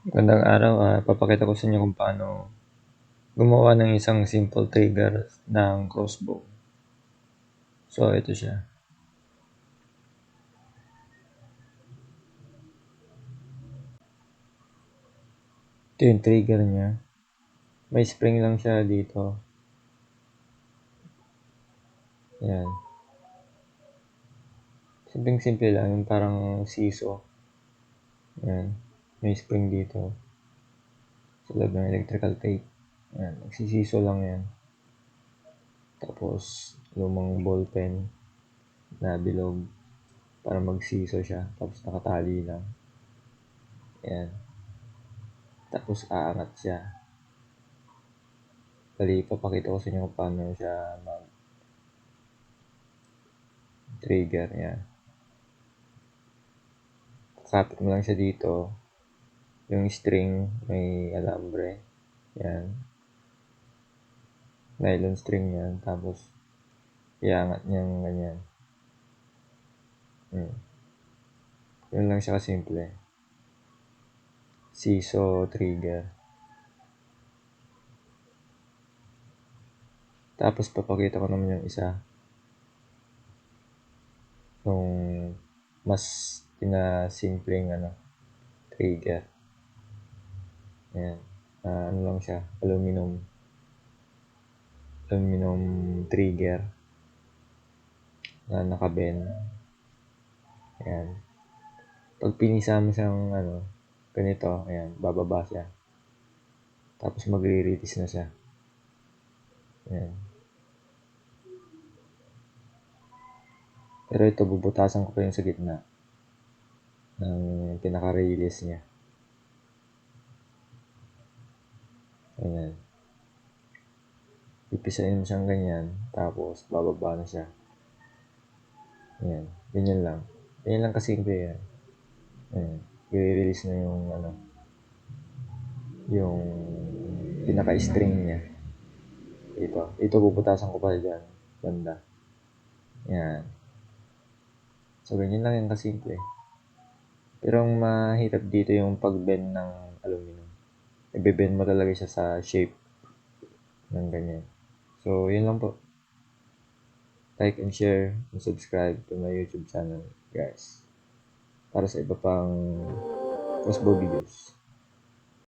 Magandang araw, papakita ko sa inyo kung paano gumawa ng isang simple trigger ng crossbow. So, ito siya. Ito yung trigger niya. May spring lang siya dito. Yan. Simple lang, yung parang siso. Yan. May spring dito. Sa loob ng electrical tape. Yan. Nagsisiso lang yan. Tapos, lumang ballpen na bilog para magsiso siya. Tapos, nakatali lang. Yan. Tapos, aangat siya. Bali, papakita ko sa inyo kung paano siya mag-trigger. Yan. Kapit mo lang siya dito. Yung string, may alambre. Yan. Nylon string yan. Tapos, iangat niyang ganyan. Yun lang siya kasimple. Siso trigger. Tapos, papakita ko naman yung isa. Yung mas pinasimpleng trigger. Ayan. Ano lang siya, aluminum trigger na naka-bend. Ayan. Pag pinisa mo siyang ganito, ayan, bababa siya. Tapos magre-release na siya. Ayan. Pero ito, bubutasan ko pa yung sa gitna ng pinaka-release niya. Ayan. Ipisahin mo siyang ganyan, tapos bababa na siya. Ayan. Ganyan lang. Ganyan lang kasimple yan. Ayan. I-release na yung pinaka-string niya. Ito bubutasan ko pa dyan. Banda. Ayan. So, ganyan lang yan kasimple. Pero ang mahirap dito yung pag-bend ng aluminum. I-bend mo talaga siya sa shape ng ganyan. So, yun lang po. Like and share and subscribe to my YouTube channel, guys. Para sa iba pang crossbow videos.